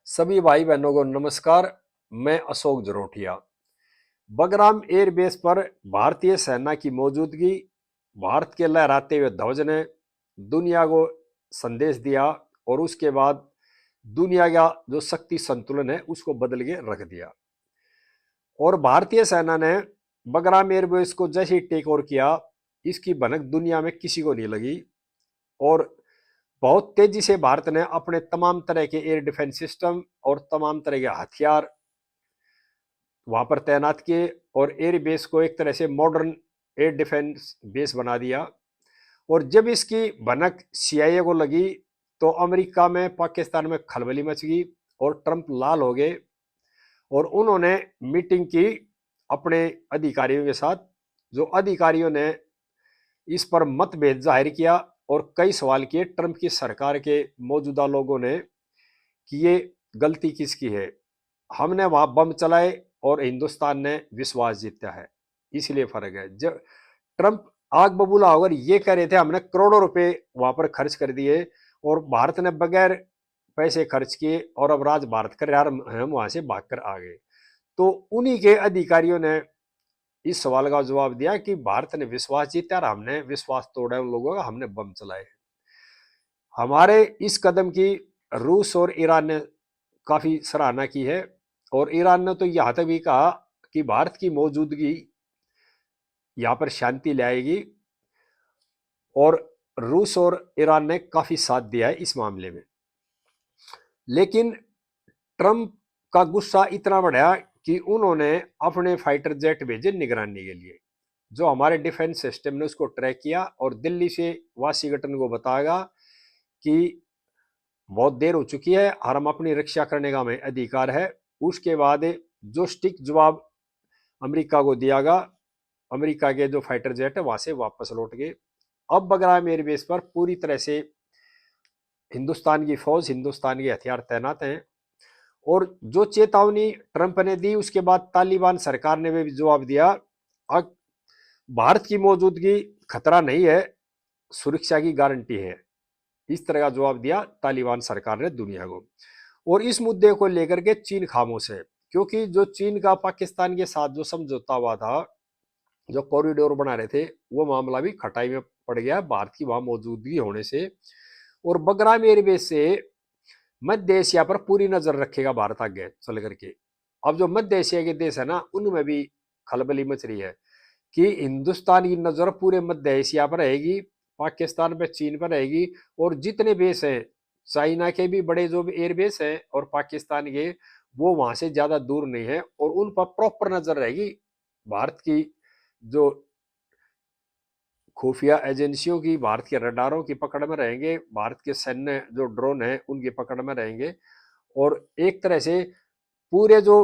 सभी भाई बहनों को नमस्कार। मैं अशोक जरोटिया। बगराम एयरबेस पर भारतीय सेना की मौजूदगी, भारत के लहराते हुए ध्वज ने दुनिया को संदेश दिया और उसके बाद दुनिया का जो शक्ति संतुलन है उसको बदल के रख दिया। और भारतीय सेना ने बगराम एयरबेस को जैसे ही टेक ओवर किया, इसकी भनक दुनिया में किसी को नहीं लगी और बहुत तेजी से भारत ने अपने तमाम तरह के एयर डिफेंस सिस्टम और तमाम तरह के हथियार वहां पर तैनात किए और एयर बेस को एक तरह से मॉडर्न एयर डिफेंस बेस बना दिया। और जब इसकी भनक सीआईए को लगी तो अमेरिका में, पाकिस्तान में खलबली मच गई और ट्रंप लाल हो गए और उन्होंने मीटिंग की अपने अधिकारियों के साथ। जो अधिकारियों ने इस पर मतभेद जाहिर किया और कई सवाल किए ट्रंप की सरकार के मौजूदा लोगों ने कि ये गलती किसकी है। हमने वहां बम चलाए और हिंदुस्तान ने विश्वास जीता है, इसलिए फर्क है। जब ट्रंप आग बबूला होकर ये कह रहे थे हमने करोड़ों रुपए वहां पर खर्च कर दिए और भारत ने बगैर पैसे खर्च किए और अब राज भारत कर यार हम वहां से भागकर आ गए। तो उन्हीं के अधिकारियों ने इस सवाल का जवाब दिया कि भारत ने विश्वास जीता और हमने विश्वास तोड़ा उन लोगों का, हमने बम चलाए। हमारे इस कदम की रूस और ईरान ने काफी सराहना की है और ईरान ने तो यहां तक भी कहा कि भारत की मौजूदगी यहां पर शांति लाएगी और रूस और ईरान ने काफी साथ दिया है इस मामले में। लेकिन ट्रंप का गुस्सा इतना बढ़ा कि उन्होंने अपने फाइटर जेट भेजे निगरानी के लिए। जो हमारे डिफेंस सिस्टम ने उसको ट्रैक किया और दिल्ली से वाशिंगटन को बताएगा कि बहुत देर हो चुकी है और हम अपनी रक्षा करने का हमें अधिकार है। उसके बाद जो स्टिक जवाब अमेरिका को दियागा, अमेरिका के जो फाइटर जेट है वहां से वापस लौट गए। अब बगराम एयरबेस पर पूरी तरह से हिंदुस्तान की फौज, हिंदुस्तान के हथियार तैनात हैं। और जो चेतावनी ट्रंप ने दी उसके बाद तालिबान सरकार ने भी जवाब दिया, अब भारत की मौजूदगी खतरा नहीं है, सुरक्षा की गारंटी है। इस तरह का जवाब दिया तालिबान सरकार ने दुनिया को। और इस मुद्दे को लेकर के चीन खामोश है, क्योंकि जो चीन का पाकिस्तान के साथ जो समझौता हुआ था, जो कॉरिडोर बना रहे थे, वो मामला भी खटाई में पड़ गया भारत की वहां मौजूदगी होने से। और बगराम एयरबेस से मध्य एशिया पर पूरी नजर रखेगा भारत आगे चल करके। अब जो मध्य एशिया के देश है ना, उनमें भी खलबली मच रही है कि हिंदुस्तान की नजर पूरे मध्य एशिया पर रहेगी, पाकिस्तान पर, चीन पर रहेगी। और जितने बेस हैं, चाइना के भी बड़े जो भी एयरबेस हैं और पाकिस्तान के, वो वहां से ज्यादा दूर नहीं है और उन पर प्रॉपर नजर रहेगी। भारत की जो खुफिया एजेंसियों की, भारत के रडारों की पकड़ में रहेंगे, भारत के सैन्य जो ड्रोन है उनकी पकड़ में रहेंगे। और एक तरह से पूरे जो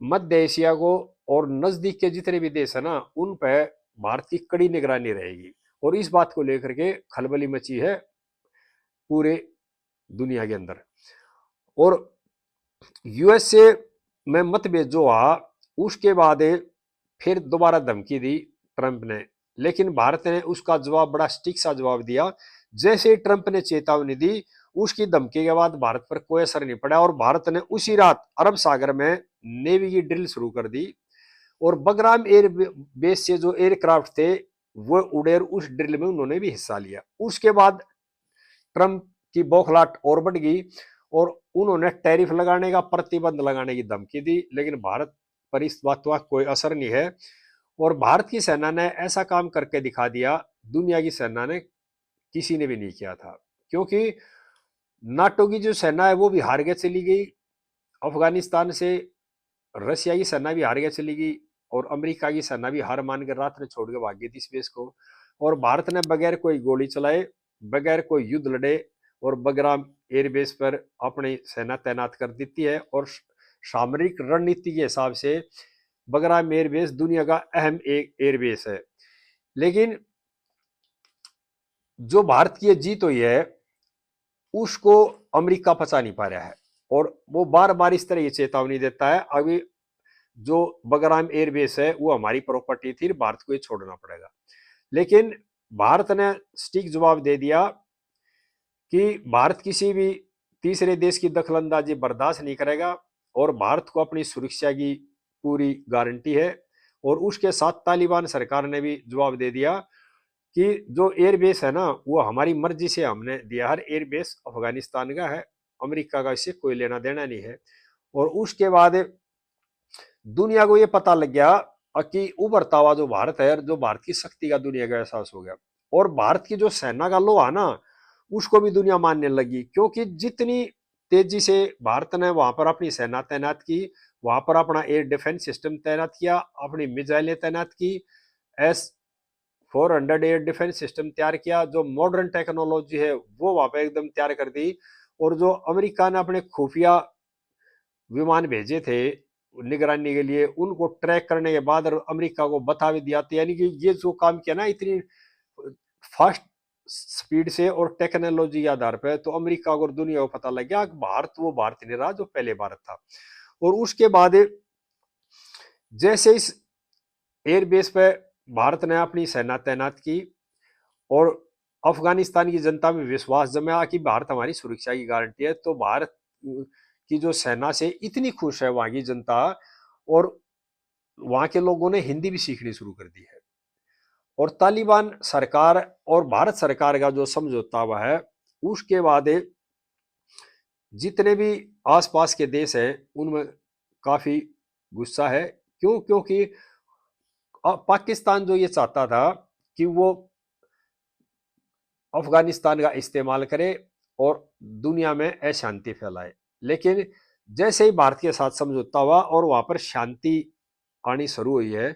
मध्य एशिया को और नजदीक के जितने भी देश है ना, उन पर भारत की कड़ी निगरानी रहेगी। और इस बात को लेकर के खलबली मची है पूरे दुनिया के अंदर। और यूएसए में मतभेद जो हुआ उसके बाद फिर दोबारा धमकी दी ट्रंप ने, लेकिन भारत ने उसका जवाब बड़ा स्टिक सा जवाब दिया। जैसे ही ट्रंप ने चेतावनी दी, उसकी धमकी के बाद भारत पर कोई असर नहीं पड़ा और भारत ने उसी रात अरब सागर में नेवी की ड्रिल शुरू कर दी। और बगराम एयर बेस से जो एयरक्राफ्ट थे वो उड़े और उस ड्रिल में उन्होंने भी हिस्सा लिया। उसके बाद ट्रंप की बौखलाहट और बढ़ गई और उन्होंने टैरिफ लगाने का, प्रतिबंध लगाने की धमकी दी, लेकिन भारत पर इस बात का कोई असर नहीं है। और भारत की सेना ने ऐसा काम करके दिखा दिया, दुनिया की सेना ने किसी ने भी नहीं किया था। क्योंकि नाटो की जो सेना है वो भी हार के चली गई अफगानिस्तान से, रशिया की सेना भी हार के चली गई और अमेरिका की सेना भी हार मान कर रात में छोड़ के भाग गई थी स्पेस को। और भारत ने बगैर कोई गोली चलाए, बगैर कोई युद्ध लड़े और बगराम एयरबेस पर अपनी सेना तैनात कर देती है। और सामरिक रणनीति के हिसाब से बगराम एयरबेस दुनिया का अहम एक एयरबेस है। लेकिन जो भारत की जीत हुई है उसको अमेरिका पचा नहीं पा रहा है और वो बार बार इस तरह की चेतावनी देता है, अभी जो बगराम एयरबेस है वो हमारी प्रॉपर्टी थी, भारत को ये छोड़ना पड़ेगा। लेकिन भारत ने स्टिक जवाब दे दिया कि भारत किसी भी तीसरे देश की दखलंदाजी बर्दाश्त नहीं करेगा और भारत को अपनी सुरक्षा की पूरी गारंटी है। और उसके साथ तालिबान सरकार ने भी जवाब दे दिया कि जो एयरबेस है ना वो हमारी मर्जी से हमने दिया, हर एयरबेस अफगानिस्तान का है, अमेरिका का इससे कोई लेना देना नहीं है। और उसके बाद दुनिया को ये पता लग गया कि उभरता हुआ जो भारत है, जो भारत की शक्ति का दुनिया का एहसास हो गया। और भारत की जो सेना का लोहा ना उसको भी दुनिया मानने लगी, क्योंकि जितनी तेजी से भारत ने वहां पर अपनी सेना तैनात की, वहां पर अपना एयर डिफेंस सिस्टम तैनात किया, अपनी मिसाइलें तैनात की, S-400 एयर डिफेंस सिस्टम तैयार किया, जो मॉडर्न टेक्नोलॉजी है वो वहां पर एकदम तैयार कर दी। और जो अमेरिका ने अपने खुफिया विमान भेजे थे निगरानी के लिए, उनको ट्रैक करने के बाद अमेरिका को बता भी दिया था। यानी कि ये जो काम किया ना इतनी फास्ट स्पीड से और टेक्नोलॉजी के आधार पर, तो अमेरिका और दुनिया को पता लग गया कि भारत वो भारत नहीं रहा जो पहले भारत था। और उसके बाद जैसे इस एयरबेस पे भारत ने अपनी सेना तैनात की और अफगानिस्तान की जनता में विश्वास जमा कि भारत हमारी सुरक्षा की गारंटी है, तो भारत की जो सेना से इतनी खुश है वहां की जनता, और वहां के लोगों ने हिंदी भी सीखनी शुरू कर दी है। और तालिबान सरकार और भारत सरकार का जो समझौता हुआ है उसके बाद जितने भी आसपास के देश हैं उनमें काफी गुस्सा है। क्यों? क्योंकि पाकिस्तान जो ये चाहता था कि वो अफगानिस्तान का इस्तेमाल करे और दुनिया में अशांति फैलाए, लेकिन जैसे ही भारत के साथ समझौता हुआ और वहां पर शांति आनी शुरू हुई है,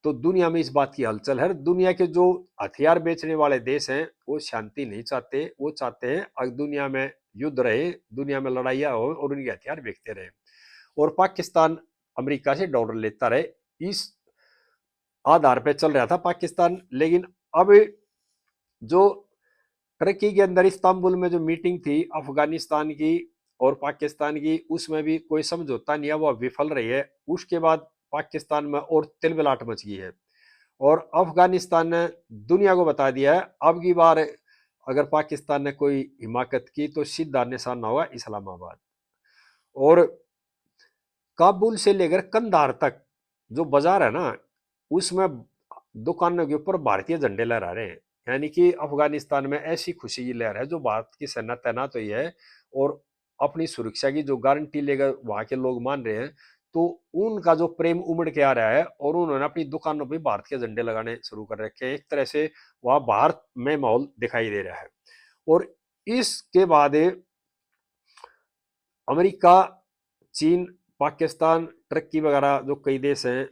तो दुनिया में इस बात की हलचल है। दुनिया के जो हथियार बेचने वाले देश हैं वो शांति नहीं चाहते, वो चाहते हैं दुनिया में युद्ध रहे, दुनिया में लड़ाइयाँ हो और उनके हथियार बेचते रहे। और पाकिस्तान अमेरिका से डॉलर लेता रहे, इस आधार पर चल रहा था पाकिस्तान। लेकिन अब जो टर्की के अंदर इस्तांबुल में जो मीटिंग थी अफगानिस्तान की और पाकिस्तान की, उसमें भी कोई समझौता नहीं है, वो विफल रही है। उसके बाद पाकिस्तान में और तिलमिलाट मच गई है और अफगानिस्तान ने दुनिया को बता दिया है अब की बार अगर पाकिस्तान ने कोई हिमाकत की तो सीधा निशाना होगा इस्लामाबाद। और काबुल से लेकर कंधार तक जो बाजार है ना उसमें दुकानों के ऊपर भारतीय झंडे लहरा रहे हैं। यानी कि अफगानिस्तान में ऐसी खुशी की लहर है, जो भारत की सेना तैनात हुई है और अपनी सुरक्षा की जो गारंटी लेकर वहां के लोग मान रहे हैं, तो उनका जो प्रेम उमड़ के आ रहा है और उन्होंने अपनी दुकानों पर भारत के झंडे लगाने शुरू कर रखे हैं। एक तरह से वहां भारत में माहौल दिखाई दे रहा है। और इसके बाद अमेरिका, चीन, पाकिस्तान, टर्की वगैरह जो कई देश हैं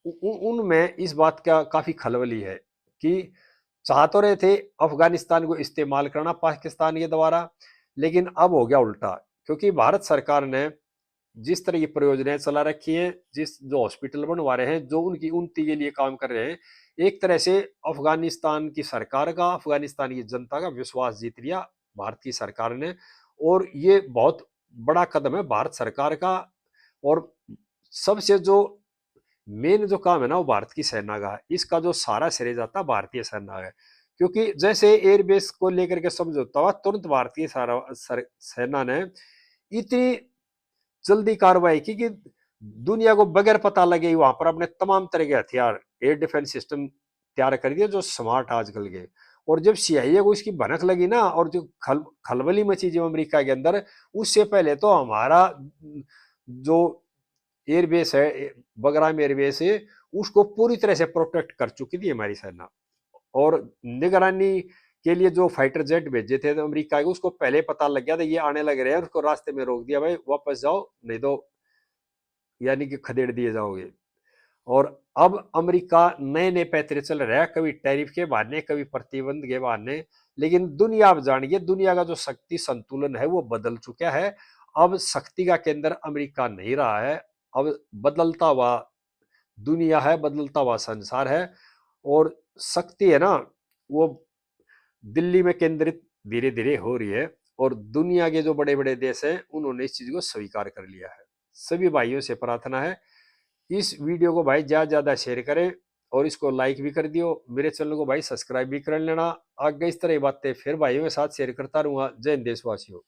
उनमें इस बात का काफी खलबली है कि चाह तो रहे थे अफगानिस्तान को इस्तेमाल करना पाकिस्तान के द्वारा, लेकिन अब हो गया उल्टा। क्योंकि भारत सरकार ने जिस तरह की परियोजनाएं चला रखी हैं, जिस जो हॉस्पिटल बनवा रहे हैं, जो उनकी उन्नति के लिए काम कर रहे हैं, एक तरह से अफगानिस्तान की सरकार का, अफगानिस्तान की जनता का विश्वास जीत लिया भारत की सरकार ने। और ये बहुत बड़ा कदम है भारत सरकार का। और सबसे जो मेन जो काम है ना वो भारत की सेना का है, इसका जो सारा श्रेय जाता है भारतीय सेना है। क्योंकि जैसे एयरबेस को लेकर के समझौता हुआ, तुरंत भारतीय सेना ने इतनी जल्दी कार्रवाई की कि दुनिया को बगैर पता लगे वहां पर अपने तमाम तरह के हथियार, एयर डिफेंस सिस्टम तैयार कर दिए जो स्मार्ट आजकल के। और जब सीआईए को इसकी भनक लगी ना और जो खलबली मची जो अमेरिका के अंदर, उससे पहले तो हमारा जो एयरबेस है, बगराम एयरबेस है, उसको पूरी तरह से प्रोटेक्ट कर चुकी थी हमारी सेना। और निगरानी के लिए जो फाइटर जेट भेजे थे तो अमेरिका के, उसको पहले पता लग गया था ये आने लग रहे हैं, उसको रास्ते में रोक दिया, भाई वापस जाओ नहीं तो यानी कि खदेड़ दिए जाओगे। और अब अमेरिका नए नए पैतरे चल रहा है, कभी टैरिफ के बहाने, कभी प्रतिबंध के बहाने। लेकिन दुनिया अब जानिए, दुनिया का जो शक्ति संतुलन है वो बदल चुका है। अब शक्ति का केंद्र अमेरिका नहीं रहा है, अब बदलता हुआ दुनिया है, बदलता हुआ संसार है। और शक्ति है ना वो दिल्ली में केंद्रित धीरे धीरे हो रही है। और दुनिया के जो बड़े बड़े देश हैं उन्होंने इस चीज को स्वीकार कर लिया है। सभी भाइयों से प्रार्थना है इस वीडियो को भाई ज्यादा ज्यादा शेयर करें और इसको लाइक भी कर दियो। मेरे चैनल को भाई सब्सक्राइब भी कर लेना। आगे इस तरह की बातें फिर भाइयों के साथ शेयर करता रहूंगा। जय हिंद देशवासियों।